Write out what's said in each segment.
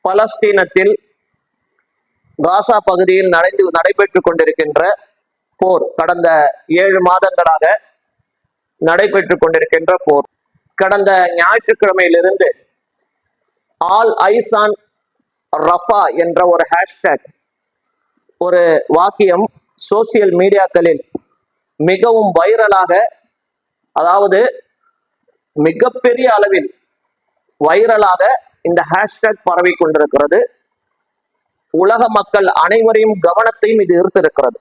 பலஸ்தீனத்தில் காசா பகுதியில் நடைபெற்றுக் கொண்டிருக்கின்ற போர் கடந்த 7 மாதங்களாக நடைபெற்றுக் கொண்டிருக்கின்ற போர். கடந்த ஞாயிற்றுக்கிழமையிலிருந்து ஆல் ஐஸ் ஆன் ரஃபா என்ற ஒரு ஹேஷ்டேக், ஒரு வாக்கியம் சோசியல் மீடியாக்களில் மிகவும் வைரலாக, அதாவது மிகப்பெரிய அளவில் வைரலாக இந்த ஹேஷ்டேக் பரவி கொண்டிருக்கிறது. உலக மக்கள் அனைவரையும் கவனத்தையும் இது ஈர்த்திருக்கிறது.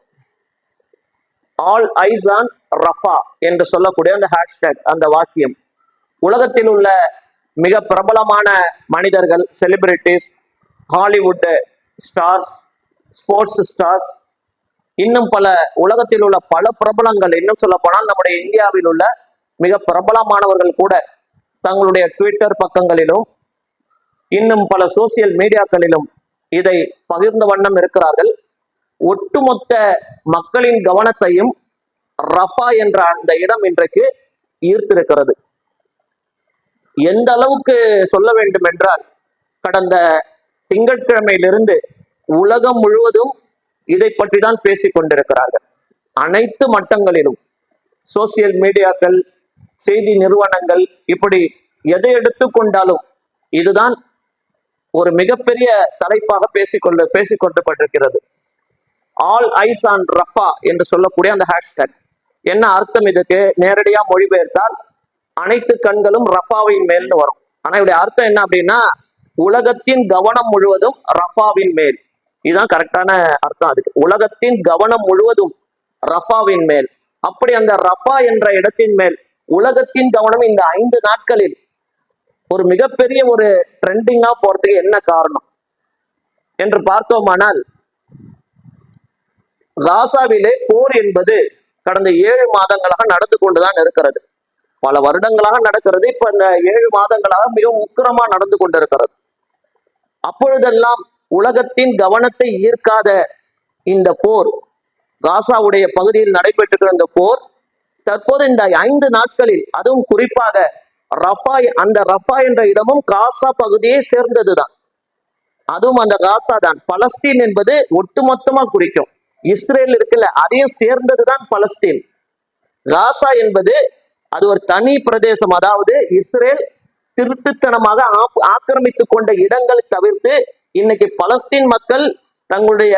ஆல் ஐஸ் ஆன் ரஃபா என்று சொல்லக்கூடிய அந்த ஹேஷ்டேக், அந்த வாக்கியம் உலகத்தில் உள்ள மிக பிரபலமான மனிதர்கள், celebrities, Hollywood stars, sports stars, இன்னும் பல உலகத்தில் உள்ள பல பிரபலங்கள், இன்னும் சொல்ல போனால் நம்முடைய இந்தியாவில் உள்ள மிக பிரபலமானவர்கள் கூட தங்களுடைய ட்விட்டர் பக்கங்களிலும் இன்னும் பல சோசியல் மீடியாக்களிலும் இதை பகிர்ந்த வண்ணம் இருக்கிறார்கள். ஒட்டுமொத்த மக்களின் கவனத்தையும் ரஃபா என்ற அந்த இடம் இன்றைக்கு ஈர்த்திருக்கிறது. எந்த அளவுக்கு சொல்ல வேண்டும் என்றால், கடந்த திங்கட்கிழமையிலிருந்து உலகம் முழுவதும் இதை பற்றி தான் பேசிக் கொண்டிருக்கிறார்கள். அனைத்து மட்டங்களிலும் சோசியல் மீடியாக்கள், செய்தி நிறுவனங்கள், இப்படி எதை எடுத்துக்கொண்டாலும் இதுதான் ஒரு மிகப்பெரிய தலைப்பாக பேசிக்கொள்ளப்பட்டிருக்கிறது. ஆல் ஐஸ் ஆன் ரஃபா என்று சொல்லக்கூடிய அந்த ஹேஷ்டேக் என்ன அர்த்தம்? இதுக்கு நேரடியா மொழிபெயர்த்தால் அனைத்து கண்களும் ரஃபாவின் மேல்னு வரும். ஆனா இதோடைய அர்த்தம் என்ன அப்படின்னா, உலகத்தின் கவனம் முழுவதும் ரஃபாவின் மேல். இதுதான் கரெக்டான அர்த்தம். அதுக்கு உலகத்தின் கவனம் முழுவதும் ரஃபாவின் மேல். அப்படி அந்த ரஃபா என்ற இடத்தின் மேல் உலகத்தின் கவனம் இந்த 5 நாட்களில் ஒரு மிகப்பெரிய ஒரு ட்ரெண்டிங்கா போறதுக்கு என்ன காரணம் என்று பார்த்தோமானால், காசாவிலே போர் என்பது கடந்த 7 மாதங்களாக நடந்து கொண்டுதான் இருக்கிறது. பல வருடங்களாக நடக்கிறது. இப்ப இந்த 7 மாதங்களாக மிகவும் உக்கிரமா நடந்து கொண்டிருக்கிறது. அப்பொழுதெல்லாம் உலகத்தின் கவனத்தை ஈர்க்காத இந்த போர், காசாவுடைய பகுதியில் நடைபெற்றிருக்கிற இந்த போர், தற்போது இந்த 5 நாட்களில், அதுவும் குறிப்பாக ரஃபா, அந்த ரஃபா என்ற இடமும் காசா பகுதியை சேர்ந்ததுதான். அதுவும் அந்த காசா தான். பலஸ்தீன் என்பது ஒட்டுமொத்தமா குறிக்கும். இஸ்ரேல் இருக்குல்ல, அதையும் சேர்ந்ததுதான் பலஸ்தீன். காசா என்பது அது ஒரு தனி பிரதேசம். அதாவது இஸ்ரேல் திருட்டுத்தனமாக ஆக்கிரமித்துக் கொண்ட இடங்களை தவிர்த்து இன்னைக்கு பலஸ்தீன் மக்கள் தங்களுடைய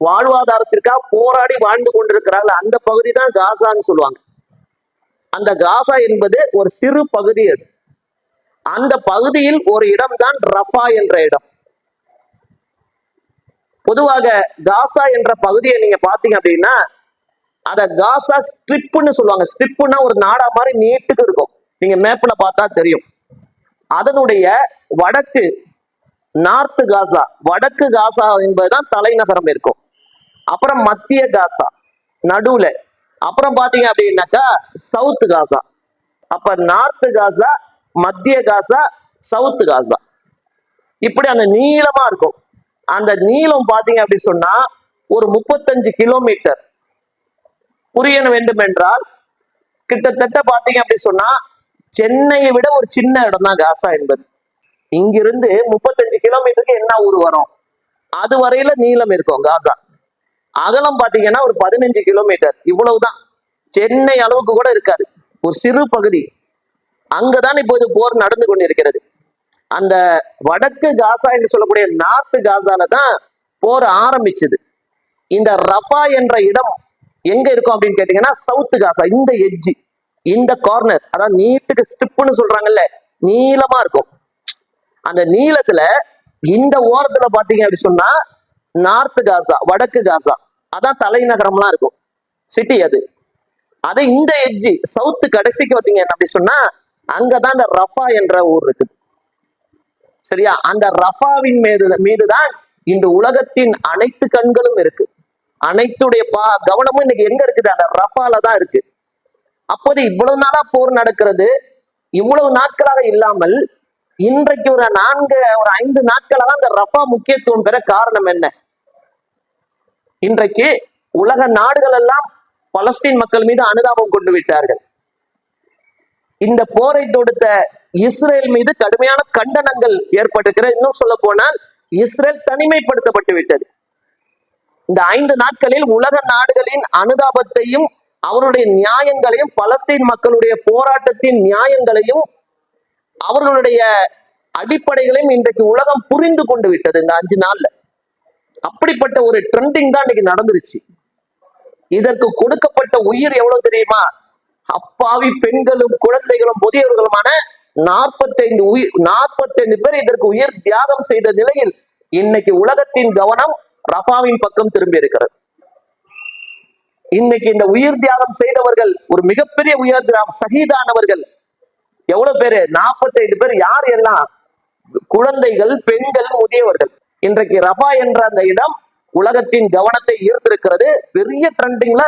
வாழ்வாதாரத்திற்காக போராடி வாழ்ந்து கொண்டிருக்கிறார்கள். அந்த பகுதி தான் காசான்னு சொல்லுவாங்க. அந்த காசா என்பது ஒரு சிறு பகுதி. அது அந்த பகுதியில் ஒரு இடம் தான் ரஃபா என்ற இடம். பொதுவாக காசா என்ற பகுதியை நீங்க பாத்தீங்க அப்படின்னா, அத காசா ஸ்ட்ரிப்னு சொல்லுவாங்க. ஸ்ட்ரிப்னா ஒரு நாடா மாதிரி நீட்டுக்கு இருக்கும். நீங்க மேப்ல பார்த்தா தெரியும். அதனுடைய வடக்கு, நார்த் காசா, வடக்கு காசா என்பதுதான் தலைநகரம் இருக்கும். அப்புறம் மத்திய காசா நடுவுல, அப்புறம் பாத்தீங்க அப்படின்னாக்கா சவுத் காசா. அப்ப நார்த் காசா, மத்திய காசா, சவுத் காசா, இப்படி அந்த நீளமா இருக்கும். அந்த நீளம் பாத்தீங்க அப்படி சொன்னா ஒரு 35 கிலோமீட்டர். புரிய வேண்டும் என்றால் கிட்டத்தட்ட பாத்தீங்க அப்படி சொன்னா சென்னையை விட ஒரு சின்ன இடம் தான் காசா என்பது. இங்கிருந்து 35 கிலோமீட்டருக்கு என்ன ஊர் வரும், அது வரையில நீளம் இருக்கும் காசா. அகலம் பாத்தீங்கன்னா ஒரு 15 கிலோமீட்டர், இவ்வளவுதான். சென்னை அளவுக்கு கூட இருக்காது, ஒரு சிறு பகுதி. அங்கதான் இப்போது போர் நடந்து கொண்டிருக்கிறது. அந்த வடக்கு காசா என்று சொல்லக்கூடிய நார்த் காசால தான் போர் ஆரம்பிச்சது. இந்த ரஃபா என்ற இடம் எங்க இருக்கும் அப்படின்னு கேட்டீங்கன்னா சவுத் காசா, இந்த எட்ஜ், இந்த கார்னர், அதாவது நீட்டுக்கு ஸ்ட்ரிப்னு சொல்றாங்கல்ல, நீளமா இருக்கும். அந்த நீளத்துல இந்த ஓரத்துல பாத்தீங்க அப்படி சொன்னா நார்த் காசா, வடக்கு காசா, அதான் தலைநகரம்லாம் இருக்கும், சிட்டி. அது இந்த எட்ஜ் சவுத் கடைசிக்கு பார்த்தீங்க அப்படி சொன்னா அங்கதான் இந்த ரஃபா என்ற ஊர் இருக்குது. சரியா? அந்த ரஃபாவின் மீதுதான் இந்த உலகத்தின் அனைத்து கண்களும் இருக்கு. அனைத்துடைய கவனமும் இன்னைக்கு எங்க இருக்குது? அந்த ரஃபால தான் இருக்கு. அப்போது இவ்வளவு நாளா போர் நடக்கிறது. இவ்வளவு நாட்களாக இல்லாமல் இன்றைக்கு ஒரு 5 நாட்களாக அந்த ரஃபா முக்கியத்துவம் பெற காரணம் என்ன? இன்றைக்கு உலக நாடுகள் எல்லாம் பலஸ்தீன் மக்கள் மீது அனுதாபம் கொண்டு விட்டார்கள். இந்த போரை தொடுத்த இஸ்ரேல் மீது கடுமையான கண்டனங்கள் ஏற்பட்டிருக்கிற. இன்னும் சொல்ல போனால் இஸ்ரேல் தனிமைப்படுத்தப்பட்டு விட்டது. இந்த 5 நாட்களில் உலக நாடுகளின் அனுதாபத்தையும் அவருடைய நியாயங்களையும், பலஸ்தீன் மக்களுடைய போராட்டத்தின் நியாயங்களையும், அவர்களுடைய அடிப்படைகளையும் இன்றைக்கு உலகம் புரிந்து கொண்டு விட்டது. இந்த 5 நாள்ல அப்படிப்பட்ட ஒரு ட்ரெண்டிங் தான் இன்னைக்கு நடந்துருச்சு. இதற்கு கொடுக்கப்பட்ட உயிர் எவ்வளவு தெரியுமா? அப்பாவி பெண்களும் குழந்தைகளும் முதியவர்களுமான 45 பேர் இதற்கு உயிர் தியாகம் செய்த நிலையில் இன்னைக்கு உலகத்தின் கவனம் ரஃபாவின் பக்கம் திரும்பி இருக்கிறது. இன்னைக்கு இந்த உயிர் தியாகம் செய்தவர்கள், ஒரு மிகப்பெரிய உயிர் தியாகம் ஷஹீதானவர்கள் எவ்வளவு பேரு? 45 பேர். யார் எல்லாம்? குழந்தைகள், பெண்கள், முதியவர்கள். இன்றைக்கு ரஃபா என்ற அந்த இடம் உலகத்தின் கவனத்தை ஈர்த்திருக்கிறது. பெரிய ட்ரெண்டிங்ல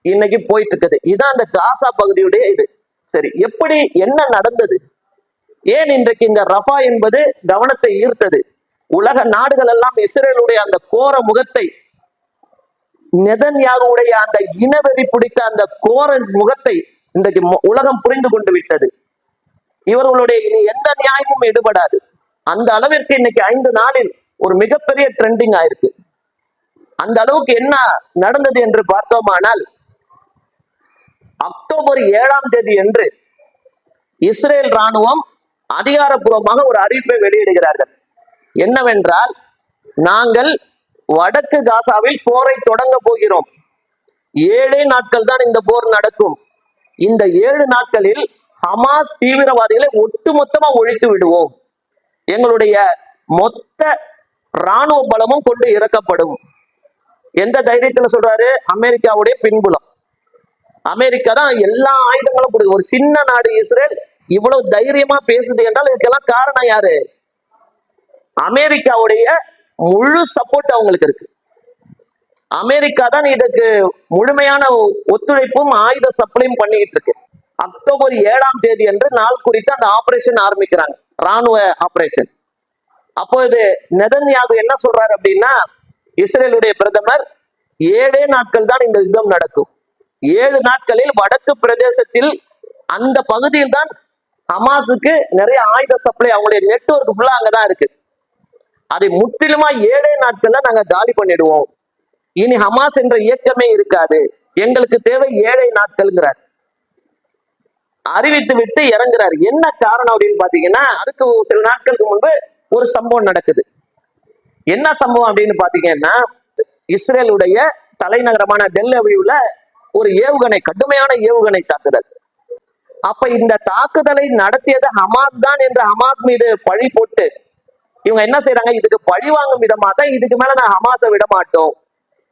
இன்னைக்கு போயிட்டு இருக்குது. இதான் அந்த காசா பகுதியுடைய இது. சரி, எப்படி என்ன நடந்தது? ஏன் இன்றைக்கு இந்த ரஃபா என்பது கவனத்தை ஈர்த்தது? உலக நாடுகள் எல்லாம் இஸ்ரேலுடைய அந்த கோர முகத்தை, நெதன்யாகுவுடைய அந்த இனவெறி பிடித்த அந்த கோர முகத்தை இன்றைக்கு உலகம் புரிந்து கொண்டு விட்டது. இவர்களுடைய இனி எந்த நியாயமும் எடுபடாது. அந்த அளவிற்கு இன்னைக்கு 5 நாளில் ஒரு மிகப்பெரிய ட்ரெண்டிங் ஆயிருக்கு. அந்த அளவுக்கு என்ன நடந்தது என்று பார்த்தோமானால், அக்டோபர் 7ஆம் தேதி என்று இஸ்ரேல் ராணுவம் அதிகாரப்பூர்வமாக ஒரு அறிவிப்பை வெளியிடுகிறார்கள். என்னவென்றால், நாங்கள் வடக்கு காசாவில் போரை தொடங்க போகிறோம். 7 நாட்கள் தான் இந்த போர் நடக்கும். இந்த 7 நாட்களில் ஹமாஸ் தீவிரவாதிகளை ஒட்டுமொத்தமா ஒழித்து விடுவோம். எங்களுடைய மொத்த ராணுவ பலமும் கொண்டு இறக்கப்படும். எந்த தைரியத்துல சொல்றாரு? அமெரிக்காவுடைய பின்புலம். அமெரிக்கா தான் எல்லா ஆயுதங்களும் கொடுக்குது. ஒரு சின்ன நாடு இஸ்ரேல் இவ்வளவு தைரியமா பேசுது என்றால் இதுக்கெல்லாம் காரணம் யாரு? அமெரிக்காவுடைய முழு சப்போர்ட் அவங்களுக்கு இருக்கு. அமெரிக்கா தான் இதுக்கு முழுமையான ஒத்துழைப்பும் ஆயுத சப்ளையும் பண்ணிட்டு இருக்கு. அக்டோபர் 7ஆம் தேதி என்று நாள் குறித்து அந்த ஆபரேஷன் ஆரம்பிக்கிறாங்க, ராணுவ ஆபரேஷன். அப்போ இது நெதன்யாகு என்ன சொல்றாரு அப்படின்னா, இஸ்ரேலுடைய பிரதமர் 7 நாட்கள் தான் இந்த யுத்தம் நடக்கும். 7 நாட்களில் வடக்கு பிரதேசத்தில் அந்த பகுதியில் தான் ஹமாஸுக்கு நிறைய ஆயுத சப்ளை, அவங்களுடைய நெட்வொர்க் ஃபுல்லா அங்கதான் இருக்கு. அதை முற்றிலுமா 7 நாட்கள்ல நாங்க காலி பண்ணிடுவோம். இனி ஹமாஸ் என்ற இயக்கமே இருக்காது. எங்களுக்கு தேவை 7 நாட்கள்ங்கிறார். அறிவித்து விட்டு இறங்குறாரு. என்ன காரணம் அப்படின்னு பாத்தீங்கன்னா, அதுக்கு சில நாட்களுக்கு முன்பு ஒரு சம்பவம் நடக்குது. என்ன சம்பவம் அப்படின்னு பாத்தீங்கன்னா, இஸ்ரேலுடைய தலைநகரமான டெல் அவிவ்ல ஒரு ஏவுகணை, கடுமையான ஏவுகணை தாக்குதல். அப்ப இந்த தாக்குதலை நடத்தியது ஹமாஸ் தான் என்று ஹமாஸ் மீது பழி போட்டு இவங்க என்ன செய்யறாங்க? இதுக்கு பழி வாங்கும் விதமா தான் இதுக்கு மேல நான் ஹமாஸை விட மாட்டோம்,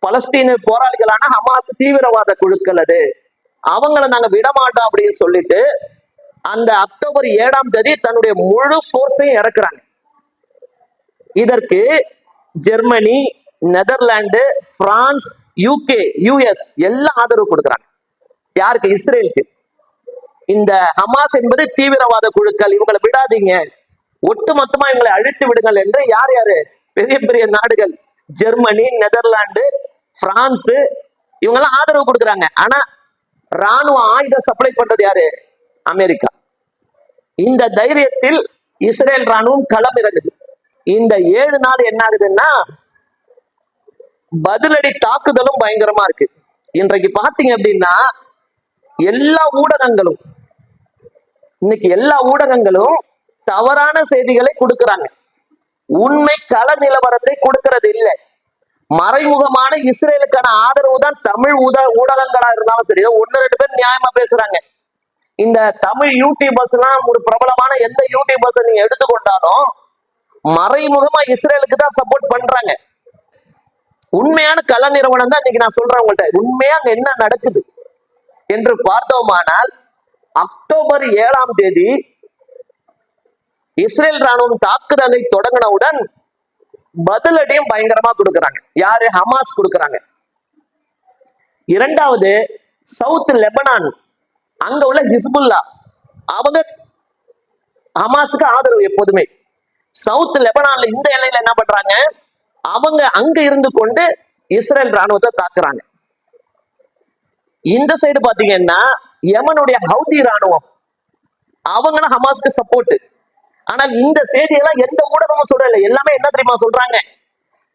பலஸ்தீன போராளிகளான ஹமாஸ் தீவிரவாத குழுக்கள் அது, அவங்களை நாங்க விடமாட்டோம் அப்படின்னு சொல்லிட்டு அந்த அக்டோபர் 7ஆம் தேதி தன்னுடைய முழு போர்ஸையும் இறக்குறாங்க. இதற்கு Germany, Netherlands, France, UK, US எல்லாம் ஆதரவு கொடுக்குறாங்க. யாருக்கு? இஸ்ரேலுக்கு. இந்த ஹமாஸ் என்பது தீவிரவாத குழுக்கள், இவங்களை விடாதீங்க, ஒட்டுமொத்தமா இவங்களை அழித்து விடுங்கள் என்று யார் யாரு? பெரிய பெரிய நாடுகள், ஜெர்மனி, நெதர்லாந்து, பிரான்ஸ், இவங்கெல்லாம் ஆதரவு கொடுக்குறாங்க. ஆனா ராணுவ ஆயுத சப்ளை பண்றது யாரு? அமெரிக்கா. இந்த தைரியத்தில் இஸ்ரேல் ராணுவம் களம் இறங்குது. இந்த 7 நாள் என்ன ஆகுதுன்னா, பதிலடி தாக்குதலும் பயங்கரமா இருக்கு. இன்றைக்கு பாத்தீங்க அப்படின்னா எல்லா ஊடகங்களும், இன்னைக்கு எல்லா ஊடகங்களும் தவறான செய்திகளை கொடுக்கிறாங்க. உண்மை கள நிலவரத்தை கொடுக்கிறது இல்லை. மறைமுகமான இஸ்ரேலுக்கான ஆதரவு தான் தமிழ் ஊடகங்களா இருந்தாலும் சரி, 1-2 பேர் நியாயமா பேசுறாங்க. இந்த தமிழ் யூடியூபர்ஸ் எல்லாம், ஒரு பிரபலமான எந்த யூடியூபர்ஸ் நீங்க எடுத்துக்கொண்டாலும் மறைமுகமா இஸ்ரேலுக்கு தான் சப்போர்ட் பண்றாங்க. உண்மையான கள நிறுவனம் தான் இன்னைக்கு நான் சொல்றேன் உங்கள்கிட்ட. உண்மையா அங்க என்ன நடக்குது என்று பார்த்தோமானால், அக்டோபர் 7ஆம் தேதி இஸ்ரேல் ராணுவம் தாக்குதலை தொடங்கினவுடன் பதிலடியும் பயங்கரமா கொடுக்குறாங்க. யாரு? ஹமாஸ் கொடுக்குறாங்க. இரண்டாவது, சவுத் லெபனான், அங்க உள்ள ஹிஸ்புல்லா, அவங்க ஹமாஸுக்கு ஆதரவு எப்போதுமே. சவுத் லெபனான்ல இந்த எல்லையில என்ன பண்றாங்க? அவங்க அங்க இருந்து கொண்டு இஸ்ரேல் ராணுவத்தை தாக்குறாங்க. இந்த சைடு பாத்தீங்கன்னா யமனுடைய ஹவுதி ராணுவம், அவங்களும் ஹமாஸ்க்கு சப்போர்ட். ஆனால் இந்த செய்தியெல்லாம் எந்த ஊடகமும் சொல்லல. எல்லாமே என்ன தெரியுமா சொல்றாங்க,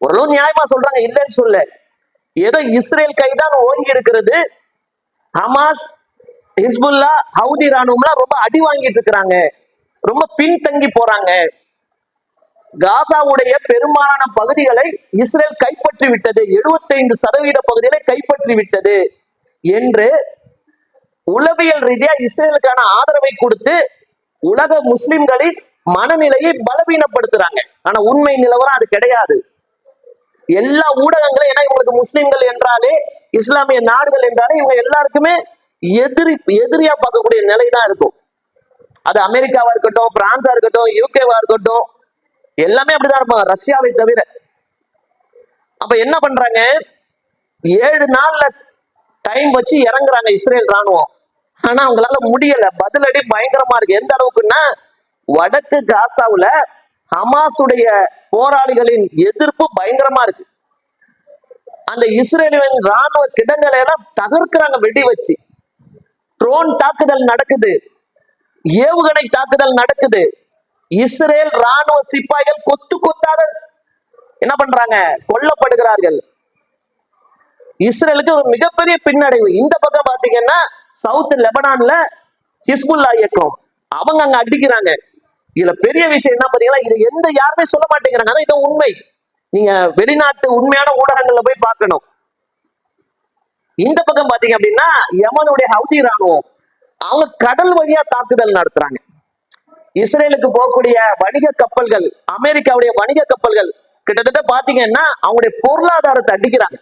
ஓரளவு நியாயமா சொல்றாங்க, இல்லைன்னு சொல்ல. ஏதோ இஸ்ரேல் கைதான் ஓங்கி இருக்கிறது, ஹமாஸ், ஹிஸ்புல்லா, ஹவுதி ராணுவம்லாம் ரொம்ப அடி வாங்கிட்டு இருக்கிறாங்க, ரொம்ப பின்தங்கி போறாங்க, காசாவுடைய பெரும்பாலான பகுதிகளை இஸ்ரேல் கைப்பற்றி விட்டது, 75% பகுதிகளை கைப்பற்றி விட்டது என்று உளவியல் ரீதியா இஸ்ரேலுக்கான ஆதரவை கொடுத்து உலக முஸ்லிம்களின் மனநிலையை பலவீனப்படுத்துறாங்க. ஆனா உண்மை நிலவரம் அது கிடையாது. எல்லா ஊடகங்களும், ஏன்னா இவங்களுக்கு முஸ்லிம்கள் என்றாலே, இஸ்லாமிய நாடுகள் என்றாலே இவங்க எல்லாருக்குமே எதிரியா பார்க்கக்கூடிய நிலைதான் இருக்கும். அது அமெரிக்காவா இருக்கட்டும், பிரான்ஸா இருக்கட்டும், யூகேவா இருக்கட்டும், எல்லாமே அப்படிதான் இருப்பாங்க, ரஷ்யாவை தவிர. அப்ப என்ன பண்றாங்க, 7 நாள்ல டைம் வச்சு இறங்குறாங்க இஸ்ரேல் ராணுவம். ஆனா அவங்களால முடியல. பதிலடி பயங்கரமா இருக்கு. எந்த அளவுக்குன்னா, வடக்கு காசாவுல ஹமாஸுடைய போராளிகளின் எதிர்ப்பு பயங்கரமா இருக்கு. அந்த இஸ்ரேலின் ராணுவ கிடங்களை எல்லாம் தகர்க்கிறாங்க வெடி வச்சு. ட்ரோன் தாக்குதல் நடக்குது, ஏவுகணை தாக்குதல் நடக்குது. இஸ்ரேல் ராணுவ சிப்பாய்கள் கொத்து கொத்தாக என்ன பண்றாங்க, கொல்லப்படுகிறார்கள். இஸ்ரேலுக்கு ஒரு மிகப்பெரிய பின்னடைவு. இந்த பக்கம் பாத்தீங்கன்னா சவுத் லெபனான்ல ஹிஸ்புல்லா இயக்கம், அவங்க அங்க அடிக்கிறாங்க. இதுல பெரிய விஷயம் என்ன பாத்தீங்கன்னா, இது யாருமே சொல்ல மாட்டேங்கிறாங்க. அதான் இது உண்மை. நீங்க வெளிநாட்டு உண்மையான ஊடகங்கள்ல போய் பார்க்கணும். இந்த பக்கம் பாத்தீங்க அப்படின்னா, யமனுடைய ஹவுதி ராணுவம் அவங்க கடல் வழியா தாக்குதல் நடத்துறாங்க. இஸ்ரேலுக்கு போகக்கூடிய வணிக கப்பல்கள், அமெரிக்காவுடைய வணிக கப்பல்கள் கிட்டத்தட்ட பாத்தீங்கன்னா அவங்களுடைய பொருளாதாரத்தை அடிக்கிறாங்க.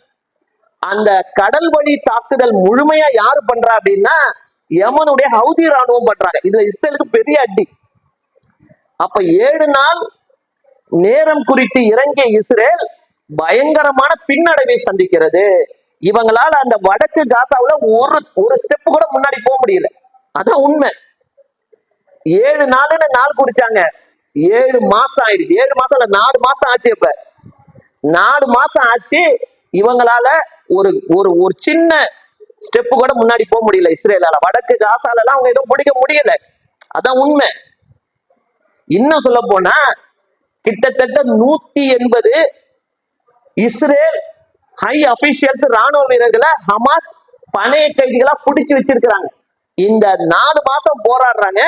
அந்த கடல் வழி தாக்குதல் முழுமையா யாரு பண்றா அப்படின்னா, யமனுடைய ஹவுதி ராணுவம் பண்றாங்க. இதுல இஸ்ரேலுக்கு பெரிய அடி. அப்ப 7 நாள் நேரம் குறித்து இறங்கிய இஸ்ரேல் பயங்கரமான பின்னடைவை சந்திக்கிறது. இவங்களால அந்த வடக்கு காசாவுல ஒரு ஸ்டெப் கூட முன்னாடி போக முடியல. அதான் உண்மை. 7 நாள்னு நாள் குறிச்சாங்க, 7 மாசம் ஆயிடுச்சு. 7 மாசம் இல்ல, 4 மாசம் ஆச்சு. இப்ப 4 மாசம் ஆச்சு. இவங்களால ஒரு ஒரு ஒரு சின்ன ஸ்டெப் கூட முன்னாடி போக முடியல இஸ்ரேலால. வடக்கு காசால எல்லாம் அவங்க எதுவும் பிடிக்க முடியல. அதான் உண்மை. இன்னும் சொல்ல போனா கிட்டத்தட்ட 180 இஸ்ரேல் ஹை அபிஷியல்ஸ், ராணுவ வீரர்களை ஹமாஸ் பணைய கைதிகளா பிடிச்சு வச்சிருக்கிறாங்க. இந்த 4 மாசம் போராடுறாங்க.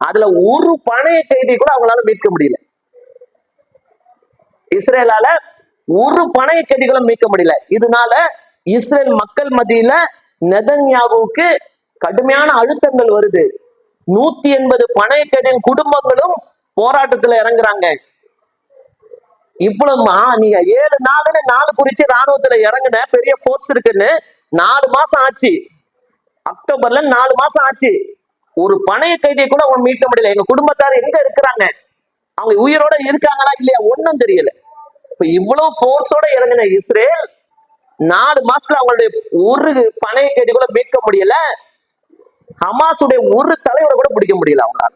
அதுல ஒரு பணைய கைதி கூட அவங்களால மீட்க முடியல. இஸ்ரேலால ஒரு பணைய கைதிகளும் மீட்க முடியல. இதனால இஸ்ரேல் மக்கள் மத்தியில நெதன்யாகுவுக்கு கடுமையான அழுத்தங்கள் வருது. 180 பணைய கைதியின் குடும்பங்களும் போராட்டத்துல இறங்குறாங்க. இவ்வளவு நீங்க 7 நாள்னு நாலு குறிச்சு ராணுவத்துல இறங்குன பெரிய போர்ஸ் இருக்குன்னு 4 மாசம் ஆச்சு. அக்டோபர்ல 4 மாசம் ஆச்சு. ஒரு பணைய கைதியை கூட அவங்க மீட்க முடியல. எங்க குடும்பத்தார் எங்க இருக்கிறாங்க, அவங்க உயிரோட இருக்காங்களா இல்லையா, ஒன்னும் தெரியல. இப்ப இவ்வளவு போர்ஸோட இறங்கின இஸ்ரேல் 4 மாசத்துல அவங்களுடைய ஒரு பணைய கைதி கூட மீட்க முடியல. ஹமாஸுடைய ஒரு தலைவரை கூட பிடிக்க முடியல அவங்களால.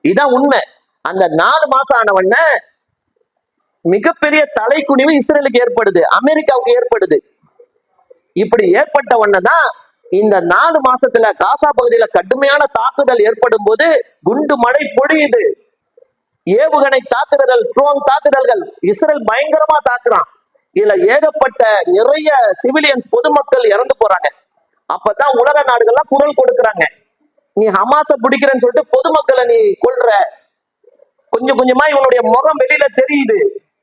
இதான் உண்மை. அந்த 4 மாசம் ஆனவன மிகப்பெரிய தலைக்குனிவு இஸ்ரேலுக்கு ஏற்படுது, அமெரிக்காவுக்கு ஏற்படுது. இப்படி ஏற்பட்ட உடனேதான் இந்த 4 மாசத்துல காசா பகுதியில கடுமையான தாக்குதல் ஏற்படும் போது குண்டு மழை பொழியுது. ஏவுகணை தாக்குதல்கள், ட்ரோன் தாக்குதல்கள், இஸ்ரேல் பயங்கரமா தாக்குறான். இதுல ஏகப்பட்ட நிறைய சிவிலியன்ஸ், பொதுமக்கள் இறந்து போறாங்க. அப்பதான் உலக நாடுகள்லாம் குரல் கொடுக்கறாங்க, நீ ஹமாஸ பிடிக்கிறன்னு சொல்லிட்டு பொதுமக்களை நீ கொல்ற. கொஞ்சம் கொஞ்சமா இவனுடைய முகம் வெளியில தெரியுது,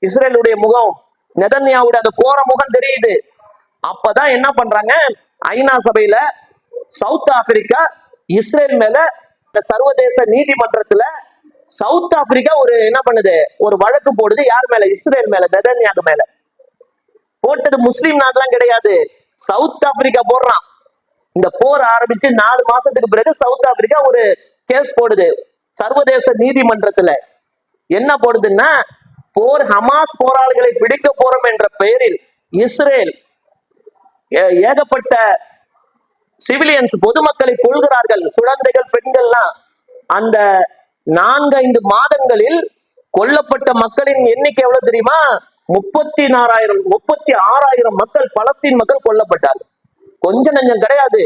இஸ்ரேலுடைய முகம், நெதன்யாவுடைய அந்த கோர முகம் தெரியுது. அப்பதான் என்ன பண்றாங்க, ஐநா சபையில சவுத் ஆப்பிரிக்கா இஸ்ரேல் மேல சர்வதேச நீதிமன்றத்துல சவுத் ஆப்பிரிக்கா ஒரு என்ன பண்ணுது, ஒரு வழக்கு போடுது. யார் மேல? இஸ்ரேல் மேல, நெதன்யாகு மேல. போட்டது முஸ்லீம் நாடுலாம் கிடையாது, சவுத் ஆப்பிரிக்கா போடுறான். இந்த போர் ஆரம்பிச்சு 4 மாசத்துக்கு பிறகு சவுத் ஆப்பிரிக்கா ஒரு கேஸ் போடுது சர்வதேச நீதிமன்றத்துல. என்ன போடுதுன்னா, போர் ஹமாஸ் போராளிகளை பிடிக்க போறோம் என்ற பெயரில் இஸ்ரேல் ஏகப்பட்ட சிவிலியன்ஸ், பொதுமக்களை கொள்கிறார்கள், குழந்தைகள், பெண்கள்லாம். அந்த 4-5 மாதங்களில் கொல்லப்பட்ட மக்களின் எண்ணிக்கை எவ்வளவு தெரியுமா? 36,000 மக்கள், பலஸ்தீன் மக்கள் கொல்லப்பட்டார்கள். கொஞ்சம் நஞ்சம் கிடையாது,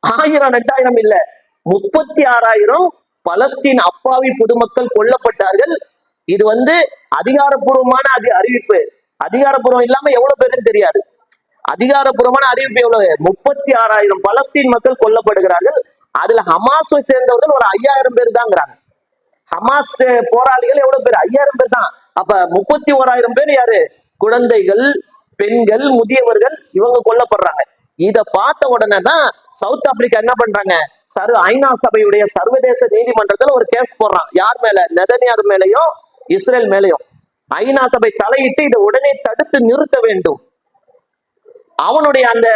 1000 8,000 இல்ல, 36,000 பலஸ்தீன் அப்பாவி பொதுமக்கள் கொல்லப்பட்டார்கள். இது அதிகாரப்பூர்வமான அறிவிப்பு. அதிகாரப்பூர்வம் இல்லாம எவ்வளவு பேருன்னு தெரியாது. அதிகாரப்பூர்வமான அறிவிப்பு எவ்வளவு? 36,000 பலஸ்தீன் மக்கள் கொல்லப்படுகிறார்கள். அதுல ஹமாஸை சேர்ந்தவர்கள் ஒரு 5,000 பேர் தாங்கிறாங்க. ஹமாஸ் போராளிகள் எவ்வளவு பேர்? 5,000 பேர் தான். அப்ப 31,000 பேர் யாரு? குழந்தைகள், பெண்கள், முதியவர்கள், இவங்க கொல்லப்படுறாங்க. இத பார்த்த உடனே தான் சவுத் ஆப்பிரிக்கா என்ன பண்றாங்க? ஐநா சபையுடைய சர்வதேச நீதிமன்றத்துல ஒரு கேஸ் போடுறான். யார் மேல? நெதன்யாகு மேலையும் இஸ்ரேல் மேலையும். ஐநா சபை தலையிட்டு இதை உடனே தடுத்து நிறுத்த வேண்டும். அவனுடைய அந்த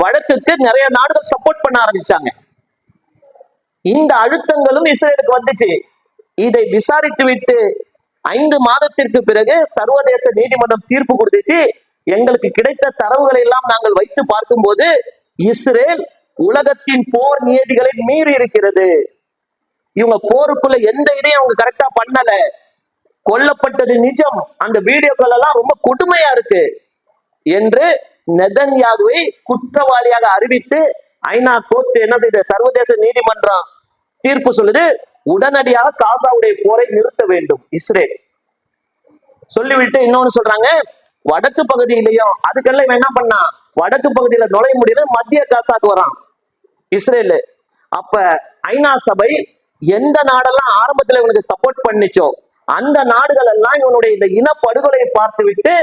வழக்குக்கு நிறைய நாடுகள் சப்போர்ட் பண்ண ஆரம்பிச்சாங்க. இந்த அழுத்தங்களும் இஸ்ரேலுக்கு வந்துச்சு. இதை விசாரித்து விட்டு 5 மாதத்திற்கு பிறகு சர்வதேச நீதிமன்றம் தீர்ப்பு கொடுத்துச்சு. எங்களுக்கு கிடைத்த தரவுகளை எல்லாம் நாங்கள் வைத்து பார்க்கும் போது இஸ்ரேல் உலகத்தின் போர் நியதிகளை மீறி இருக்கிறது. இவங்க போருக்குள்ள எந்த இதையும் அவங்க கரெக்டா பண்ணல. கொல்லப்பட்டது நிஜம். அந்த வீடியோக்கள் எல்லாம் ரொம்ப கொடுமையா இருக்கு என்று நெதன்யாகுவை குற்றவாளியாக அறிவித்து ஐநா கோர்ட் என்ன செய்த? சர்வதேச நீதிமன்றம் தீர்ப்பு சொல்லுது, உடனடியாக காசாவுடைய போரை நிறுத்த வேண்டும் இஸ்ரேல் சொல்லிவிட்டு இன்னொன்னு சொல்றாங்க, வடக்கு பகுதியிலையும் அதுக்கெல்லாம் இவன் என்ன பண்ணா? வடக்கு பகுதியில நுழைய முடியல, மத்திய காசாக்கு வரான் இஸ்ரேலு. அப்ப ஐநா சபை எந்த நாடெல்லாம் ஆரம்பத்துல இவனுக்கு சப்போர்ட் பண்ணிச்சோ அந்த நாடுகள் எல்லாம் இவனுடைய இந்த இனப்படுகொலையை பார்த்து விட்டு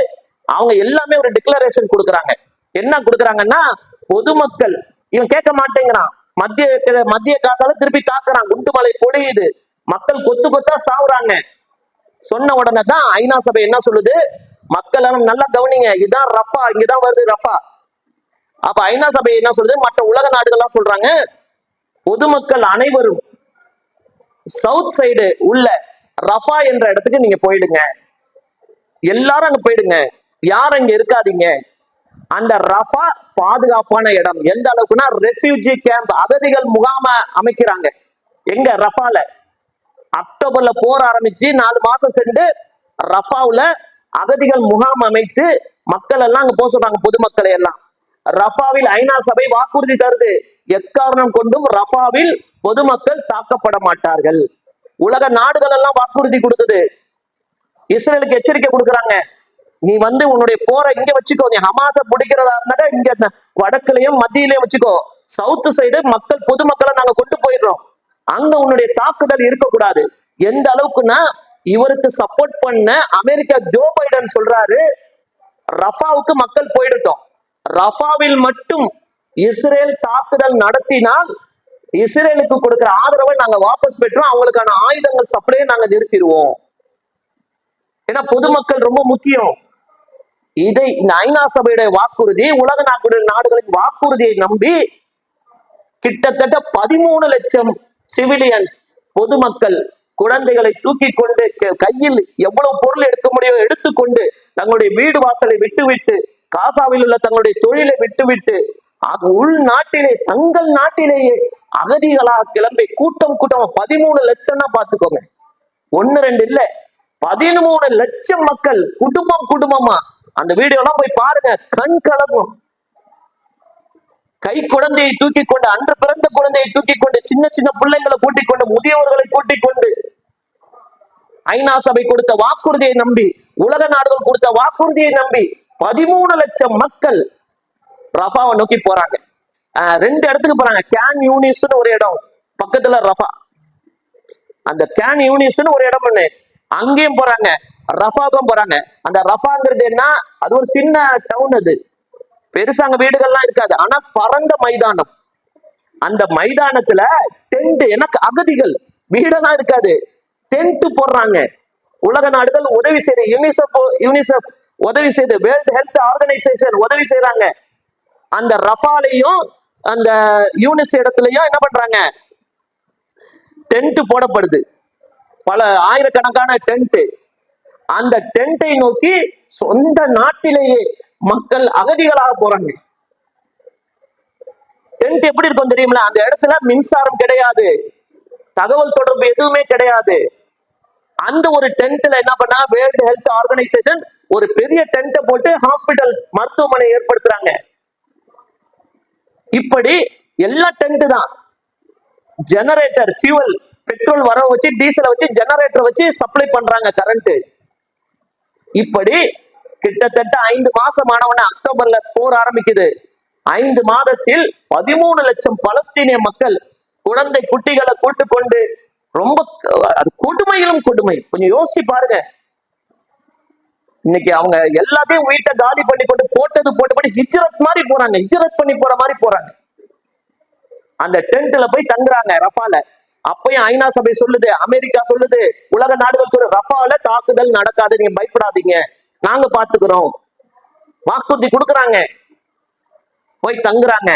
அவங்க எல்லாமே ஒரு டிக்ளரேஷன் கொடுக்குறாங்க. என்ன கொடுக்குறாங்கன்னா, பொதுமக்கள் இவன் கேட்க மாட்டேங்கிறான், மத்திய காசால திருப்பி தாக்குறான், குண்டுமலை பொழியுது, மக்கள் கொத்து கொத்தா சாவுறாங்க. சொன்ன உடனே தான் ஐநா சபை என்ன சொல்லுது? மக்கள் எல்லாம் நல்லா கவனிங்க, இதுதான் ரஃபா, இங்கதான் வருது ரஃபா. அப்ப ஐநா சபை என்ன சொல்லுது? மற்ற உலக நாடுகள்லாம் சொல்றாங்க, பொதுமக்கள் அனைவரும் சவுத் சைடு உள்ள ரஃபா என்ற இடத்துக்கு நீங்க போயிடுங்க, எல்லாரும் அங்க போயிடுங்க, யாரும் அங்க இருக்காதீங்க. அந்த ரஃபா பாதுகாப்பான இடம். எந்த அளவுக்குன்னா ரெஃப்யூஜி கேம்ப், அகதிகள் முகாம அமைக்கிறாங்க. எங்க? ரஃபால. அக்டோபர்ல போர் ஆரம்பிச்சு 4 மாசம் சென்று ரஃபாவுல அகதிகள் முகாம் அமைத்து மக்கள் எல்லாம் அங்க போக சொல்றாங்க, பொதுமக்களை எல்லாம். ரஃபாவில் ஐநா சபை வாக்குறுதி தருது, எக்காரணம் கொண்டும் ரஃபாவில் பொதுமக்கள் தாக்கப்பட மாட்டார்கள். உலக நாடுகள் எல்லாம் வாக்குறுதி கொடுக்குது. இஸ்ரேலுக்கு எச்சரிக்கை கொடுக்குறாங்க, நீ உன்னுடைய போரை இங்க வச்சுக்கோ, நீ ஹமாஸை பிடிக்கிறதா இருந்தா இங்க வடக்குலயும் மத்தியிலையும் வச்சுக்கோ, சவுத் சைடு மக்கள் பொதுமக்களை நாங்க கொண்டு போயிடுறோம், அங்க உன்னுடைய தாக்குதல் இருக்கக்கூடாது. எந்த அளவுக்குன்னா இவருக்கு சப்போர்ட் பண்ண அமெரிக்கா ஜோ பைடன் சொல்றாரு, ரஃபாவுக்கு மக்கள் போயிடட்டும், ரஃபாவில் மட்டும் இஸ்ரேல் தாக்குதல் நடத்தினால் இஸ்ரேலுக்கு கொடுக்கிற ஆதரவை நாங்க வாபஸ் பெற்றோம், அவங்களுக்கான ஆயுதங்கள் சப்ளையை நாங்க நிறுத்திடுவோம். ஏன்னா பொதுமக்கள் ரொம்ப முக்கியம். இதை இந்த ஐநா சபையுடைய வாக்குறுதி, உலக நாடுகளின் வாக்குறுதியை நம்பி கிட்டத்தட்ட 13 லட்சம் சிவிலியன்ஸ், பொதுமக்கள், குழந்தைகளை தூக்கி கொண்டு கையில் எவ்வளவு பொருள் எடுக்க முடியும் எடுத்துக்கொண்டு தங்களுடைய வீடு வாசலை விட்டுவிட்டு, காசாவில் உள்ள தங்களுடைய தொழிலை விட்டுவிட்டு, உள்நாட்டிலே தங்கள் நாட்டிலேயே அகதிகளாக கிளம்பி கூட்டம் கூட்டமா 13 லட்சம்னா பாத்துக்கோங்க, 1-2 இல்ல, 13 லட்சம் மக்கள் குடும்பமா. அந்த வீடியோ எல்லாம் போய் பாருங்க, கண் கலங்கும். கை குழந்தையை தூக்கி கொண்டு, அன்று பிறந்த குழந்தையை தூக்கி கொண்டு, சின்ன சின்ன பிள்ளைங்களை கூட்டிக் கொண்டு, முதியவர்களை கூட்டிக் கொண்டு, ஐநா சபை கொடுத்த வாக்குறுதியை நம்பி, உலக நாடுகள் கொடுத்த வாக்குறுதியை நம்பி 13 லட்சம் மக்கள் ரஃபாவை நோக்கி போறாங்க. 2 இடத்துக்கு போறாங்க. கேன் யூனிஸ்னு ஒரு இடம் பக்கத்துல ரஃபா, அந்த கேன் யூனிஸ்னு ஒரு இடம் ஒண்ணு, அங்கேயும் போறாங்க, ரஃபாவுக்கும் போறாங்க. அந்த ரஃபாங்கிறது என்ன? அது ஒரு சின்ன டவுன், அது பெருசா அங்க வீடுகள்லாம் இருக்காது, ஆனா பரந்த மைதானம். அந்த மைதானத்துல டென்ட், எனக்கு அகதிகள் வீடெல்லாம் இருக்காது, டென்ட் போடுறாங்க. உலக நாடுகள் உதவி செய்து, யூனிசெஃப் உதவி செய்து, வேர்ல்ட் ஹெல்த் ஆர்கனைசேஷன் உதவி செய்யறாங்க. அந்த ரஃபாலையும் அந்த யூனிஸ் இடத்துலயும் என்ன பண்றாங்க? டென்ட் போடப்படுது, பல ஆயிரக்கணக்கான டென்ட். அந்த டென்ட்டை நோக்கி சொந்த நாட்டிலேயே மக்கள் அகதிகளாக போறாங்க. டென்ட் எப்படி இருக்கும் தெரியுங்களா? அந்த இடத்துல மின்சாரம் கிடையாது, தகவல் தொடர்பு எதுவுமே கிடையாது. அந்த ஒரு டென்ட்ல என்ன பண்ணா, வேர்ல்ட் ஹெல்த் ஆர்கனைசேஷன் ஒரு பெரிய டென்ட்டை போட்டு ஹாஸ்பிட்டல், மருத்துவமனை ஏற்படுத்துறாங்க. இப்படி எல்லா டென்ட் தான். ஜெனரேட்டர் ஃபியூவல் பெட்ரோல் வர வச்சு டீசலை வச்சு ஜெனரேட்டர் வச்சு சப்ளை பண்றாங்க கரண்ட். இப்படி கிட்டத்தட்ட 5 மாசம் ஆனவன அக்டோபர்ல போர் ஆரம்பிக்குது. 5 மாதத்தில் 13 லட்சம் பலஸ்தீனிய மக்கள் குழந்தை குட்டிகளை கூட்டு கொண்டு ரொம்ப கொடுமையிலும் கொடுமை. கொஞ்சம் யோசிச்சு பாருங்க. இன்னைக்கு அவங்க எல்லாத்தையும் வீட்டை காலி பண்ணி கொண்டு போட்டபடி ஹிஜ்ரத் மாதிரி போறாங்க, ஹிஜ்ரத் பண்ணி போற மாதிரி போறாங்க. அந்த டென்ட்ல போய் தங்குறாங்க ரஃபால. அப்பயும் ஐநா சபை சொல்லுது, அமெரிக்கா சொல்லுது, உலக நாடுகள் சொல்லுது, ரஃபால தாக்குதல் நடக்காது, நீங்க பயப்படாதீங்க, நாங்க பாத்துக்கிறோம். வாக்குறுதி கொடுக்கறாங்க, போய் தங்குறாங்க.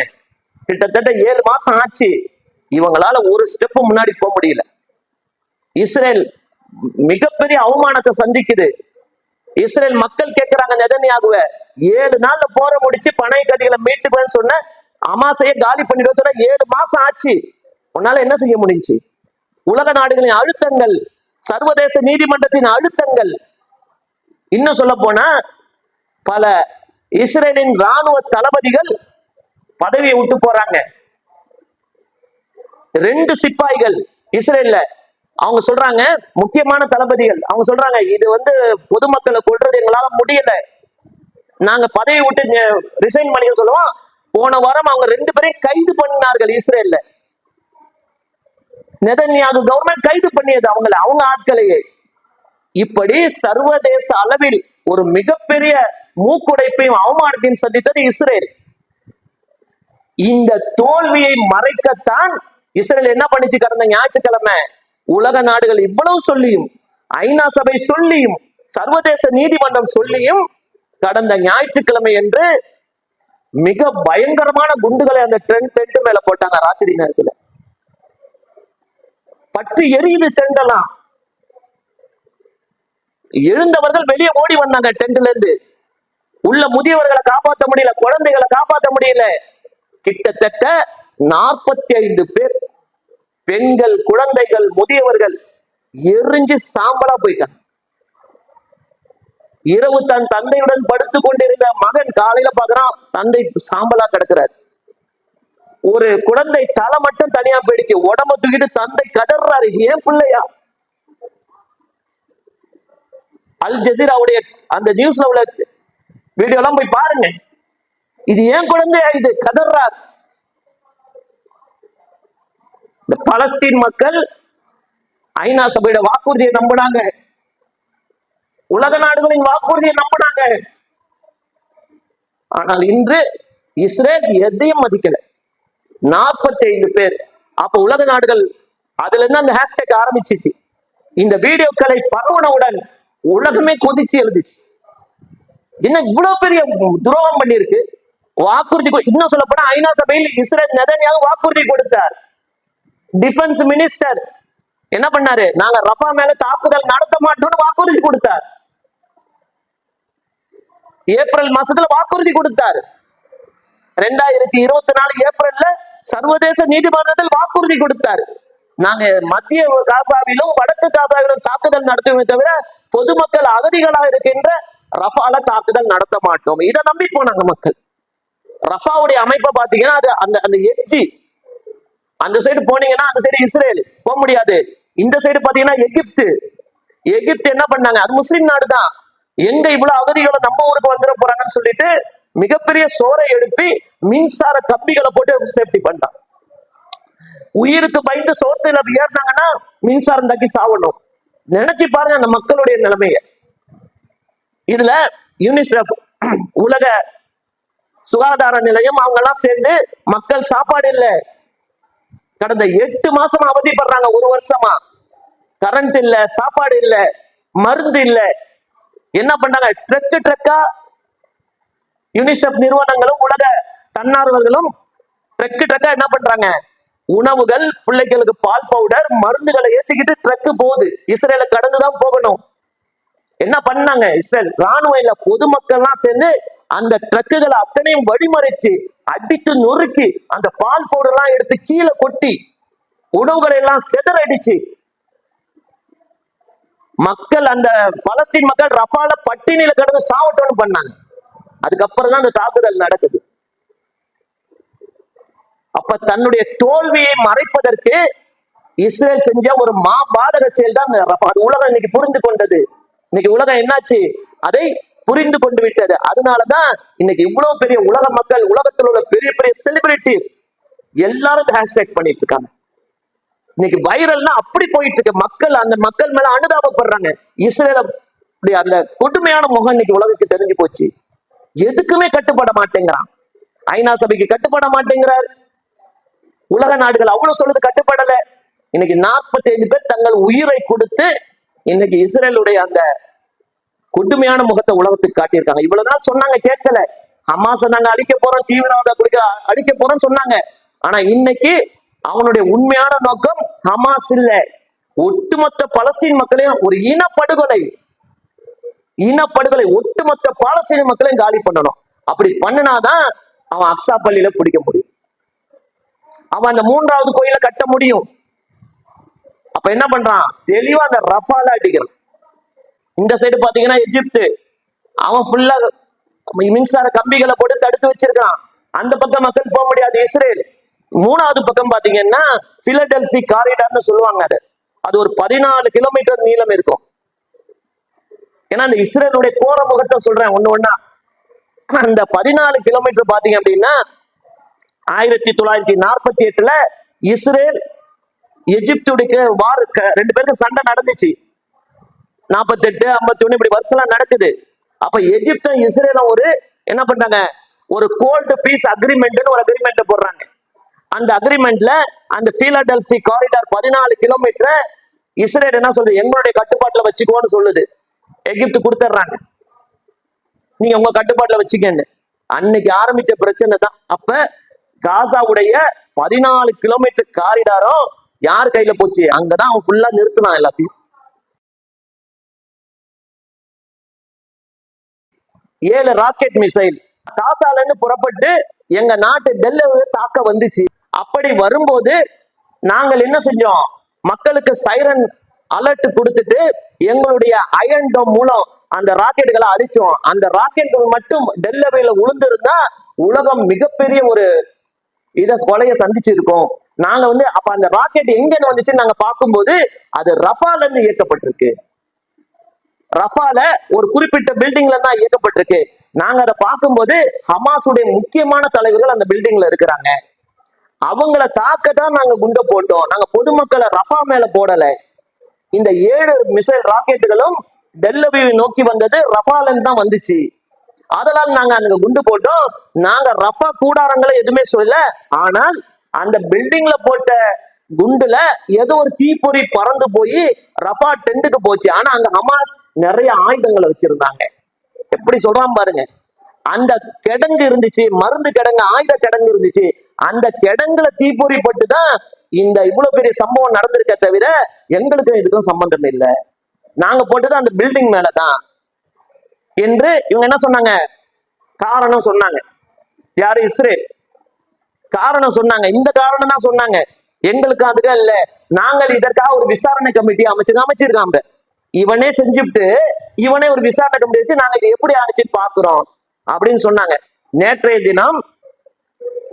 கிட்டத்தட்ட 7 மாசம் ஆச்சு. இவங்களால ஒரு ஸ்டெப் முன்னாடி போக முடியல. இஸ்ரேல் மிகப்பெரிய அவமானத்தை சந்திக்குது. இஸ்ரேல் மக்கள் கேட்கிறாங்க நெதன்யாகுவ, 7 நாள்ல போற முடிச்சு பனை கடிகளை மீட்டுக்குவேன்னு சொன்ன, அமாசையை காலி பண்ணிட்டு சொன்ன, 7 மாசம் ஆச்சு, உன்னால என்ன செய்ய முடிஞ்சு? உலக நாடுகளின் அழுத்தங்கள், சர்வதேச நீதிமன்றத்தின் அழுத்தங்கள், இன்னும் சொல்ல போனா பல இஸ்ரேலின் ராணுவ தளபதிகள் பதவியை விட்டு போறாங்க. 2 சிப்பாய்கள் இஸ்ரேல்ல, அவங்க சொல்றாங்க, முக்கியமான தளபதிகள், அவங்க சொல்றாங்க, இது பொதுமக்களை கொல்றது எங்களால முடியல, நாங்க பதவி விட்டு ரிசைன் பண்ணி சொல்லுவோம். போன வாரம் அவங்க 2 பேரையும் கைது பண்ணினார்கள் இஸ்ரேல்ல. நெதன்யாகு கவர்மெண்ட் கைது பண்ணியது அவங்க ஆட்களையே. இப்படி சர்வதேச அளவில் ஒரு மிகப்பெரிய மூக்குடைப்பையும் அவமானத்தையும் சந்தித்தது இஸ்ரேல். இந்த தோல்வியை மறைக்கத்தான் இஸ்ரேல் என்ன பண்ணிச்சு? கடந்த ஞாயிற்றுக்கிழமை உலக நாடுகள் இவ்வளவு சொல்லியும், ஐநா சபை சொல்லியும், சர்வதேச நீதிமன்றம் சொல்லியும், கடந்த ஞாயிற்றுக்கிழமை என்று மிக பயங்கரமான குண்டுகளை அந்த டென்ட் மேல போட்டாங்க. ராத்திரி நேரத்துல பற்றி எரியுது டெண்டெல்லாம். எழுந்தவர்கள் வெளியே ஓடி வந்தாங்க டென்ட்ல இருந்து. உள்ள முதியவர்களை காப்பாற்ற முடியல, குழந்தைகளை காப்பாற்ற முடியல. கிட்டத்தட்ட 45 பேர், பெண்கள், குழந்தைகள், முதியவர்கள் எரிஞ்சு சாம்பலா போயிட்டாங்க. இரவு தன் தந்தையுடன் படுத்து கொண்டிருந்த மகன் காலையில பாக்குறான், தந்தை சாம்பலா கிடக்கிறார். ஒரு குழந்தை தலை மட்டும் தனியா போயிடுச்சு, உடம்ப தூக்கிட்டு தந்தை கதறாரு, இது ஏன் பிள்ளையா? அல் ஜசீராவுடைய அந்த நியூஸ்ல உள்ள வீடியோ எல்லாம் போய் பாருங்க. இது ஏன் குழந்தையா? இது கதறார். இந்த பலஸ்தீன் மக்கள் ஐநா சபையோட வாக்குறுதியை நம்பினாங்க, உலக நாடுகளின் வாக்குறுதியை நம்பினாங்க. ஆனால் இன்று இஸ்ரேல் எதையும் மதிக்கல. 45 பேர். அப்ப உலக நாடுகள் அதுல இருந்து அந்த ஹேஷ்டேக் ஆரம்பிச்சிச்சு. இந்த வீடியோக்களை பரவனவுடன் உலகமே கொதிச்சு எழுதிச்சு. என்ன இவ்வளவு பெரிய துரோகம் பண்ணிருக்கு? வாக்குறுதி. இன்னும் சொல்ல போனா ஐநா சபையில் இஸ்ரேல் நெதன்யாகு வாக்குறுதி கொடுத்தார். டிஃபென்ஸ் மினிஸ்டர் என்ன பண்ணாரு? நாங்க ரஃபா மேல தாக்குதல் நடத்த மாட்டோம்னு வாக்குறுதி கொடுத்தார். ஏப்ரல் மாசத்துல வாக்குறுதி கொடுத்தார். 2024 ஏப்ரல்ல சர்வதேச நீதிமன்றத்தில் வாக்குறுதி கொடுத்தார். நாங்க மத்திய காசாவிலும் வடக்கு காசாவிலும் தாக்குதல் நடத்துவோமே தவிர பொதுமக்கள் அகதிகளாக இருக்கின்ற ரஃபால தாக்குதல் நடத்த மாட்டோம். இதை நம்பி போனாங்க மக்கள். ரஃபாவுடைய அமைப்பை பாத்தீங்கன்னா அது அந்த எட்ஜி, அந்த சைடு போனீங்கன்னா அந்த சைடு இஸ்ரேல் போக முடியாது. இந்த சைடு பாத்தீங்கன்னா எகிப்து என்ன பண்ணாங்க? அது முஸ்லிம் நாடு தான். எங்க இவ்வளவு அகதிகளை நம்ம ஊருக்கு வந்துட போறாங்கன்னு சொல்லிட்டு மிகப்பெரிய சோரை எழுப்பி மின்சார கம்பிகளை போட்டு சேஃப்டி பண்ணிட்டான். உயிருக்கு பயந்து சோத்துல ஏறினாங்கன்னா மின்சாரம் தக்கி சாவணும். நினைச்சு பாருங்க அந்த மக்களுடைய நிலைமைய. இதுல யூனிசெஃப், உலக சுகாதார நிலையம், அவங்க எல்லாம் சேர்ந்து மக்கள் சாப்பாடு இல்ல, கடந்த 8 மாசமா அவதிப்படுறாங்க. 1 வருஷமா கரண்ட் இல்ல, சாப்பாடு இல்ல, மருந்து இல்ல. என்ன பண்றாங்க? ட்ரக்கா யூனிசெஃப் நிறுவனங்களும் உலக தன்னார்வர்களும் ட்ரக்கா என்ன பண்றாங்க? உணவுகள், பிள்ளைகளுக்கு பால் பவுடர், மருந்துகளை ஏத்திக்கிட்டு ட்ரக்கு போகுது. இஸ்ரேல கடந்துதான் போகணும். என்ன பண்ணாங்க? இஸ்ரேல் ராணுவ இல்ல, பொதுமக்கள்லாம் சேர்ந்து அந்த ட்ரக்குகளை அத்தனையும் வழிமறைச்சு அடித்து நொறுக்கி அந்த பால் பவுடர் எல்லாம் எடுத்து கீழே கொட்டி உணவுகளை எல்லாம் செதறடிச்சு மக்கள், அந்த பலஸ்தீன் மக்கள் ரஃபால பட்டினியில கடந்து சாவட்டோன்னு பண்ணாங்க. அதுக்கப்புறம் தான் அந்த தாக்குதல் நடக்குது. அப்ப தன்னுடைய தோல்வியை மறைப்பதற்கு இஸ்ரேல் செஞ்ச ஒரு மாபாதக செயல் தான் அது உலகம் இன்னைக்கு புரிந்து கொண்டது. இன்னைக்கு உலகம் என்னாச்சு, அதை புரிந்து கொண்டு விட்டது. அதனாலதான் இன்னைக்கு இவ்வளவு பெரிய உலக மக்கள், உலகத்தில் உள்ள பெரிய பெரிய செலிபிரிட்டிஸ் எல்லாரும் ஹேஷ்டேக் பண்ணிட்டு இருக்காங்க. இன்னைக்கு வைரல்னா அப்படி போயிட்டு இருக்கு. மக்கள் அந்த மக்கள் மேல அனுதாபப்படுறாங்க. இஸ்ரேல அந்த கொடுமையான முகம் இன்னைக்கு உலகத்துக்கு தெரிஞ்சு போச்சு. எதுக்குமே கட்டுப்பட மாட்டேங்கிறான். ஐநா சபைக்கு கட்டுப்பட மாட்டேங்கிறார். உலக நாடுகள் அவ்வளவு சொல்லுது, கட்டுப்படல. இன்னைக்கு 45 பேர் தங்கள் உயிரை கொடுத்து இன்னைக்கு இஸ்ரேலுடைய அந்த கொடுமையான முகத்தை உலகத்துக்கு காட்டியிருக்காங்க. இவ்வளவு நாள் சொன்னாங்க, கேட்கல. ஹமாஸை நாங்க அழிக்க போறோம், தீவிரவாத குடிக்க அழிக்க போறோம்னு சொன்னாங்க. ஆனா இன்னைக்கு அவனுடைய உண்மையான நோக்கம் ஹமாஸ் இல்ல, ஒட்டுமொத்த பலஸ்தீன் மக்களையும் ஒரு இனப்படுகொலை ஒட்டுமொத்த பாலஸ்தீன மக்களையும் காலி பண்ணணும். அப்படி பண்ணினாதான் அவன் அக்ஸா பள்ளியில பிடிக்க முடியும், அவன் அந்த 3வது கோயில கட்ட முடியும். அப்ப என்ன பண்றான், தெளிவா அந்த ரஃபால அடிக்கிறான். இந்த சைடு பாத்தீங்கன்னா எகிப்து, அவன் ஃபுல்லா மின்சார கம்பிகளை போட்டு தடுத்து வச்சிருக்கான். அந்த பக்கம் மக்கள் போக முடியாது. இஸ்ரேல் 3வது பக்கம் பாத்தீங்கன்னா பிலடெல்பி காரிடார்னு சொல்லுவாங்க. அது ஒரு 14 கிலோமீட்டர் நீளம் இருக்கும். ஏன்னா அந்த இஸ்ரேலுடைய கோர முகத்தை சொல்றேன் ஒண்ணு ஒண்ணா. அந்த 14 கிலோமீட்டர் பாத்தீங்க அப்படின்னா 1948 இஸ்ரேல் எகிப்துடைய வார், 2 பேருக்கு சண்டை நடந்துச்சு. 48, 51 இப்படி வருஷம் நடக்குது. அப்ப எகிப்தும் இஸ்ரேலும் ஒரு என்ன பண்றாங்க, ஒரு கோல்டு பீஸ் அக்ரிமெண்ட் ஒரு அக்ரிமெண்ட் போடுறாங்க. அந்த அக்ரிமெண்ட்ல அந்த பிலடெல்பி காரிடார் 14 கிலோமீட்டர் இஸ்ரேல் என்ன சொல்றது, எங்களுடைய கட்டுப்பாட்டுல வச்சுக்கோன்னு சொல்லுது. எகிப்து கொடுத்துட்றாங்க, நீங்க உங்க கட்டுப்பாட்டுல வச்சுக்கன்னு. அன்னைக்கு ஆரம்பிச்ச பிரச்சனை தான். அப்ப காசாவுடைய 14 கிலோமீட்டர் காரிடாரும் யார் கையில போச்சு, அங்கதான் அவன் ஃபுல்லா நிறுத்தினான் எல்லாத்தையும். 7 ராக்கெட் மிசைல் காசால இருந்து புறப்பட்டு எங்க நாட்டு டெல்லவை தாக்க வந்துச்சு. அப்படி வரும்போது நாங்கள் என்ன செஞ்சோம், மக்களுக்கு சைரன் அலர்ட் கொடுத்துட்டு எங்களுடைய அயன் டோம் மூலம் அந்த ராக்கெட்டுகளை அடிச்சோம். அந்த ராக்கெட்டுகள் மட்டும் டெல்லவையில உளுந்திருந்தா உலகம் மிகப்பெரிய ஒரு கொலையை சந்திச்சிருக்கோம். நாங்க அப்ப அந்த ராக்கெட் எங்க வந்துச்சு நாங்க பார்க்கும்போது அது ரஃபால இருந்து இயக்கப்பட்டிருக்கு. ரஃபால ஒரு குறிப்பிட்ட பில்டிங்ல தான் இயக்கப்பட்டிருக்கு. நாங்க அதை பார்க்கும்போது ஹமாஸுடைய முக்கியமான தலைவர்கள் அந்த பில்டிங்ல இருக்கிறாங்க. அவங்கள தாக்கத்தான் நாங்க குண்டை போட்டோம். நாங்க பொதுமக்களை ரஃபா மேல போடல. இந்த 7 மிசைல் ராக்கெட்டுகளும் டெல்லவியை நோக்கி வந்தது ரஃபால இருந்து தான் வந்துச்சு. அதனால நாங்க அங்க குண்டு போட்டோம். நாங்க ரஃபா கூடாரங்களை எதுவுமே சொல்லல. ஆனால் அந்த பில்டிங்ல போட்ட குண்டுல ஏதோ ஒரு தீப்பொறி பறந்து போய் ரஃபா டென்ட்டுக்கு போச்சு. ஆனா அங்க ஹமாஸ் நிறைய ஆயுதங்களை வச்சிருந்தாங்க. எப்படி சொல்றான் பாருங்க, அந்த கிடங்கு இருந்துச்சு, மருந்து கிடங்கு, ஆயுத கிடங்கு இருந்துச்சு. அந்த கிடங்குல தீப்பொறி பட்டுதான் இந்த இவ்வளவு பெரிய சம்பவம் நடந்திருக்க தவிர எங்களுக்கும் இதுக்கும் சம்பந்தம் இல்லை. நாங்க போட்டது அந்த பில்டிங் மேலதான் என்று இவங்க என்ன சொன்னாங்க, காரணம் சொன்னாங்க. யாரு, இஸ்ரேல் காரணம் சொன்னாங்க. இந்த காரணம் தான் சொன்னாங்க. எங்களுக்கு அதுக்காக இல்ல, நாங்கள் இதற்காக ஒரு விசாரணை கமிட்டி அமைச்சிருக்காங்க. இவனே செஞ்சுட்டு இவனே ஒரு விசாரணை கமிட்டி வச்சு நாங்க இது எப்படி ஆச்சுன்னு பாக்குறோம் அப்படின்னு சொன்னாங்க. நேற்றைய தினம்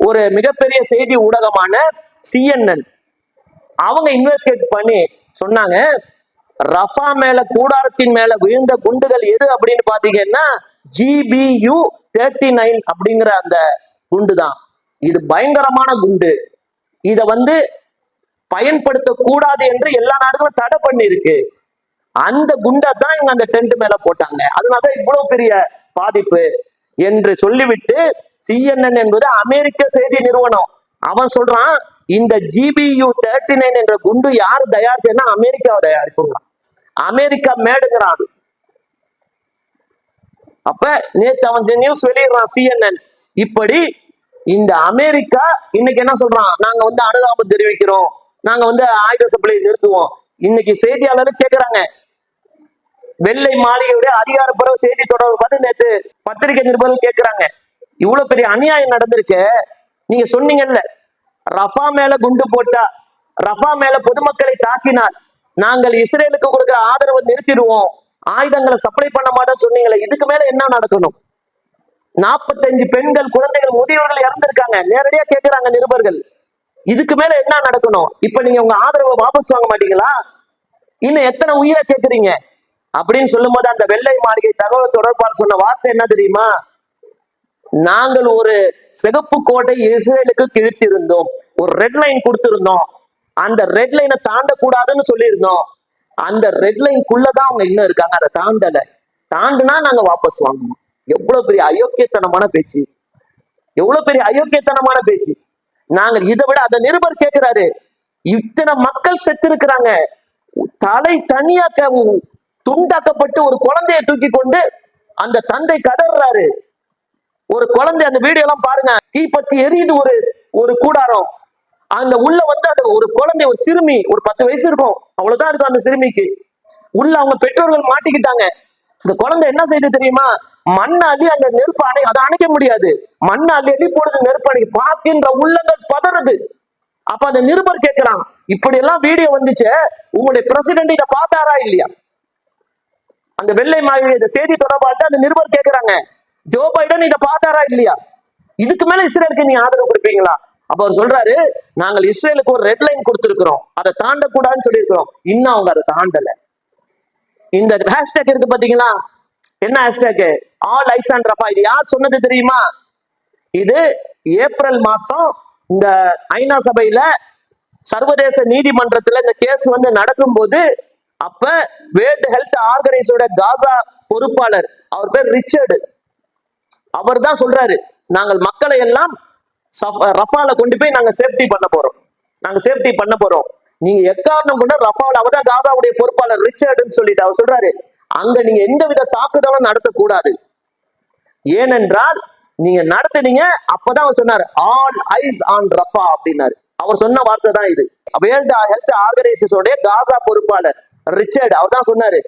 ஒரு மிகப்பெரிய செய்தி ஊடகமான CNN அவங்க இன்வெஸ்டிகேட் பண்ணி சொன்னாங்க, ரஃபா மேல கூடாரத்தின் மேல விழுந்த குண்டுகள் எது அப்படின்னு பாத்தீங்கன்னா GBU-39 அப்படிங்கிற அந்த குண்டு தான். இது பயங்கரமான குண்டு. இத பயன்படுத்த கூடாது என்று எல்லா நாடுகளும் தடை பண்ணி இருக்கு. அந்த குண்டை தான் இவங்க அந்த டென்ட் மேல போட்டாங்க. அதனாலதான் இவ்வளவு பெரிய பாதிப்பு என்று சொல்லிவிட்டு CNN என்பது அமெரிக்க செய்தி நிறுவனம், அவன் சொல்றான் இந்த GBU-39 என்ற குண்டு யாரு தயாரிச்சா அமெரிக்காவை தயாரிப்புங்கிறான். அமெரிக்கா மேடுங்கிறான். அப்ப நேத்து அவன் நியூஸ் வெளியிடுறான் CNN. இப்படி இந்த அமெரிக்கா இன்னைக்கு என்ன சொல்றான், நாங்க அனுதாபம் தெரிவிக்கிறோம், நாங்க ஆயுத சப்ளை நிறுத்துவோம். இன்னைக்கு செய்தியாளர் கேட்கிறாங்க, வெள்ளை மாளிகையுடைய அதிகாரப்பூர்வ செய்தி தொடர்பு பார்த்து நேற்று பத்திரிகை நிருபர்கள் கேட்கிறாங்க, இவ்வளவு பெரிய அநியாயம் நடந்திருக்கு. நீங்க சொன்னீங்கல்ல, ரஃபா மேல குண்டு போட்டா, ரஃபா மேல பொதுமக்களை தாக்கினால் நாங்கள் இஸ்ரேலுக்கு கொடுக்கிற ஆதரவை நிறுத்திடுவோம், ஆயுதங்களை சப்ளை பண்ண மாட்டோம்னு சொன்னீங்களே, இதுக்கு மேல என்ன நடக்கணும்? 45 பெண்கள், குழந்தைகள், முதியவர்கள் இறந்திருக்காங்க. நேரடியா கேட்கிறாங்க நிருபர்கள், இதுக்கு மேல என்ன நடக்கணும்? இப்ப நீங்க உங்க ஆதரவை வாபஸ் வாங்க மாட்டீங்களா? இன்னும் எத்தனை உயிரை கேட்கறீங்க அப்படின்னு சொல்லும் போது அந்த வெள்ளை மாளிகை தகவல் தொடர்பாளர் சொன்ன வார்த்தை என்ன தெரியுமா? நாங்கள் ஒரு சிகப்பு கோட்டை இஸ்ரேலுக்கு கிழித்திருந்தோம், ஒரு ரெட் லைன் கொடுத்திருந்தோம், அந்த ரெட் லைனை தாண்டக்கூடாதுன்னு சொல்லியிருந்தோம். அந்த ரெட் லைனுக்குள்ளதான் அவங்க இன்னும் இருக்காங்க, அதை தாண்டல. தாண்டுனா நாங்க வாபஸ் வாங்கணும். எவ்வளவு பெரிய அயோக்கியத்தனமான பேச்சு, எவ்வளவு பெரிய அயோக்கியத்தனமான பேச்சு. நாங்கள் இதை விட அந்த நிருபர் கேட்கிறாரு, இத்தனை மக்கள் செத்து இருக்கிறாங்க, தலை தனியாக்க துண்டாக்கப்பட்டு ஒரு குழந்தையை தூக்கி கொண்டு அந்த தந்தை கடறாரு. ஒரு குழந்தை, அந்த வீடியோ எல்லாம் பாருங்க, தீப்பத்தி எரியுது ஒரு ஒரு கூடாரம். அந்த உள்ள வந்து அந்த ஒரு குழந்தை, ஒரு சிறுமி, ஒரு 10 வயசு இருக்கும், அவ்வளவுதான் இருக்கும் அந்த சிறுமிக்கு. உள்ள அவங்க பெற்றோர்கள் மாட்டிக்கிட்டாங்க. அந்த குழந்தை என்ன செய்யுது தெரியுமா? மண் அள்ளி அந்த நெருப்பு அதை அணைக்க முடியாது, மண் அள்ளி அள்ளி போடுது நெருப்பு அணை. பார்க்கின்ற உள்ளங்கள் பதறுது. அப்ப அந்த நிருபர் கேட்கிறான், இப்படி எல்லாம் வீடியோ வந்துச்சு, உங்களுடைய பிரசிடென்ட் இதை பார்த்தாரா இல்லையா? அந்த வெள்ளை மாளிகை செய்தி தொடர்பாளர் அந்த நிருபர் கேட்கிறாங்க, ஜோ பைடன் இதை பார்த்தாரா இல்லையா? இதுக்கு மேல இஸ்ரேலுக்கு நீங்க ஆதரவு கொடுப்பீங்களா? அப்ப அவர் சொல்றாரு, நாங்கள் இஸ்ரேலுக்கு ஒரு ரெட் லைன் கொடுத்திருக்கிறோம், அதை தாண்டக்கூடாதுன்னு சொல்லியிருக்கிறோம், இன்னும் அவங்க அதை தாண்டல. இந்த ஹேஷ்டேக் இருக்கு பாத்தீங்களா, என்ன hashtag? All eyes on Rafah. இது யார் சொன்னது தெரியுமா? இது ஏப்ரல் மாசம் இந்த ஐநா சபையில சர்வதேச நீதிமன்றத்துல இந்த கேஸ் வந்து நடக்கும்போது, அப்ப வேர்ல்ட் ஹெல்த் ஆர்கனைசேஷனோட காசா பொறுப்பாளர், அவர் பேர் ரிச்சர்டு, அவர் தான் சொல்றாரு, நாங்கள் மக்களை எல்லாம் ரஃபால கொண்டு போய் நாங்க சேஃப்டி பண்ண போறோம், நீங்க எக்காரணம் கொண்டு ரஃபால, அவர் தான் காசாவுடைய பொறுப்பாளர் ரிச்சர்டுன்னு சொல்லிட்டு அவர் சொல்றாரு, அங்க நீங்க எந்தவித தாக்குதலும் நடத்தக்கூடாது, ஏனென்றால் நீங்க நடத்துனீங்க. அப்பதான் அவர் சொன்னார், ஆல் ஐஸ் ஆன் ரஃபா அப்படின்னாரு. அவர் சொன்ன வார்த்தை தான் இது. வேர்ல்ட் ஹெல்த் ஆர்கனைசேஷனுடைய காசா பொறுப்பாளர் ரிச்சர்ட், அவர் தான் சொன்னாரு,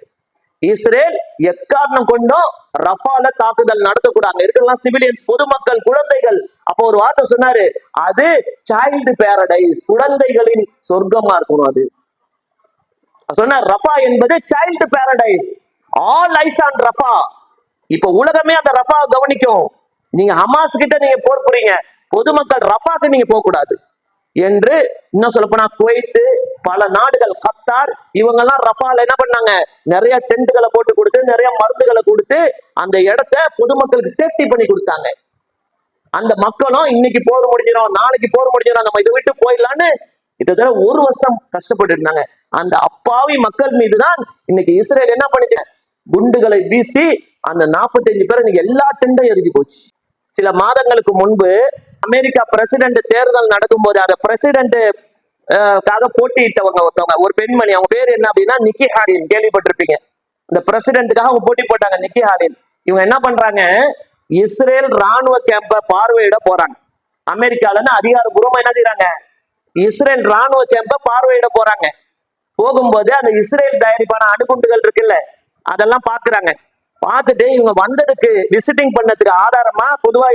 இஸ்ரேல் எக்காரணம் கொண்டும் ரஃபால தாக்குதல் நடத்தக்கூடாது, இருக்கலாம் சிவிலியன்ஸ், பொதுமக்கள், குழந்தைகள். அப்போ ஒரு வார்த்தை சொன்னாரு, அது சைல்டு பேரடைஸ், குழந்தைகளின் சொர்க்கமா இருக்கணும். அது சொன்னார், ரஃபா என்பது child paradise, all eyes on Rafah. இப்ப உலகமே அந்த ரஃபா கவனிக்கும். நீங்க ஹமாஸ் கிட்ட நீங்க போர் புறீங்க, பொதுமக்கள் ரஃபாக்கு நீங்க போக கூடாது என்று. இன்னும் சொல்ல போனா குவைத்து, பல நாடுகள், கத்தார், இவங்க எல்லாம் ரஃபால என்ன பண்ணாங்க, நிறைய டென்ட்களை போட்டு கொடுத்து, நிறைய மருந்துகளை கொடுத்து அந்த இடத்த பொதுமக்களுக்கு சேஃப்டி பண்ணி கொடுத்தாங்க. அந்த மக்களும் இன்னைக்கு போர் முடிஞ்சிடும், நாளைக்கு போர் முடிஞ்சிடும், நம்ம இதை விட்டு போயிடலான்னு கிட்டத்தட்ட 1 வருஷம் கஷ்டப்பட்டு இருந்தாங்க. அந்த அப்பாவி மக்கள் மீதுதான் இன்னைக்கு இஸ்ரேல் என்ன பண்ணுச்சு, குண்டுகளை வீசி அந்த 45 பேர் இன்னைக்கு எல்லா டெண்ட்டும் எரிஞ்சு போச்சு. சில மாதங்களுக்கு முன்பு அமெரிக்கா பிரசிடென்ட் தேர்தல் நடக்கும் போது அந்த பிரசிடென்ட் போட்டியிட்டவங்க ஒருத்தவங்க, ஒரு பெண்மணி, அவங்க பேர் என்ன அப்படின்னா நிக்கி ஹாலின், கேள்விப்பட்டிருப்பீங்க. இந்த பிரசிடென்ட்டுக்காக அவங்க போட்டி போட்டாங்க, நிக்கி ஹாலின். இவங்க என்ன பண்றாங்க, இஸ்ரேல் ராணுவ கேம்ப பார்வையிட போறாங்க. அமெரிக்கால இருந்து அதிகாரப்பூர்வமா என்ன செய்யறாங்க, இஸ்ரேல் ராணுவ கேம்ப பார்வையிட போறாங்க. போகும்போது அந்த இஸ்ரேல் தயாரிப்பான அணுகுண்டுகள் இருக்குல்ல, அதெல்லாம் பாக்குறாங்க. பார்த்துட்டு இவங்க வந்ததுக்கு, விசிட்டிங் பண்ணதுக்கு ஆதாரமா, பொதுவா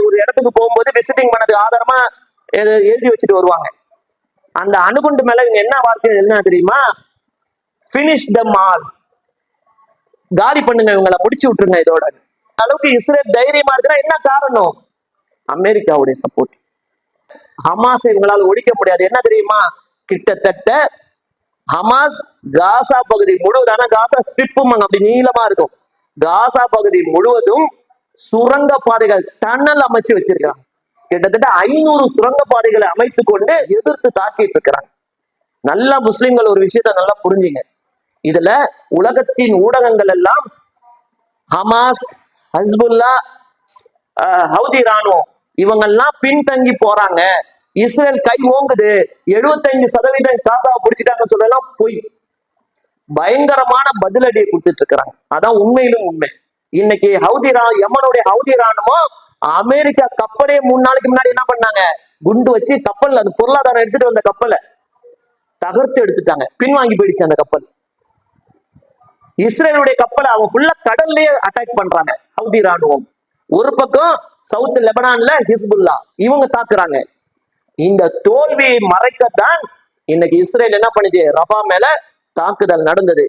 ஒரு இடத்துக்கு போகும்போது விசிட்டிங் பண்ணதுக்கு ஆதாரமா எழுதி வச்சுட்டு வருவாங்க. அந்த அணுகுண்டு மேல இவங்க என்ன வார்த்தை என்ன தெரியுமா, பினிஷ் them all, காலி பண்ணுங்க, இவங்களை முடிச்சு விட்டுருங்க இதோட. அளவுக்கு இஸ்ரேல் தைரியமா இருக்குன்னா என்ன காரணம், அமெரிக்காவுடைய சப்போர்ட். ஹமாஸ் இவங்களால ஒழிக்க முடியாது. என்ன தெரியுமா, கிட்டத்தட்ட ஹமாஸ் காசா பகுதி முழுவதும், ஆனா காசா ஸ்ட்ரிப்பும் அப்படி நீளமா இருக்கும், காசா பகுதி முழுவதும் சுரங்க பாதைகள், டன்னல் அமைச்சு வச்சிருக்காங்க. கிட்டத்தட்ட 500 சுரங்க பாதைகளை அமைத்து கொண்டு எதிர்த்து தாக்கிட்டு இருக்கிறாங்க. நல்லா முஸ்லிம்கள் ஒரு விஷயத்த நல்லா புரிஞ்சுங்க, இதுல உலகத்தின் ஊடகங்கள் எல்லாம் ஹமாஸ், ஹஸ்புல்லா, ஹவுதி ராணுவம் இவங்கெல்லாம் பின்தங்கி போறாங்க, இஸ்ரேல் கை ஓங்குது, 75% காசாவை பிடிச்சிட்டாங்கன்னு சொல்லலாம், போய் பயங்கரமான பதிலடியை கொடுத்துட்டு இருக்கிறாங்க. அதான் உண்மையிலும் உண்மை. இன்னைக்கு யமனுடைய ஹவுதி ராணுவம் அமெரிக்கா கப்பலே 3 நாளைக்கு முன்னாடி என்ன பண்ணாங்க, குண்டு வச்சு கப்பல், அது பொருளாதாரம் எடுத்துட்டு வந்த கப்பலை தகர்த்து எடுத்துட்டாங்க, பின்வாங்கி போயிடுச்சு அந்த கப்பல். இஸ்ரேலுடைய கப்பலை அவங்க ஃபுல்லா கடல்லயே அட்டாக் பண்றாங்க ஹவுதி ராணுவம். ஒரு பக்கம் சவுத் லெபனான்ல ஹிஸ்புல்லா இவங்க தாக்குறாங்க. இந்த தோல்வியை மறைக்கத்தான் இன்னைக்கு இஸ்ரேல் என்ன பண்ணுச்சு, ரஃபா மேல தாக்குதல் நடந்தது.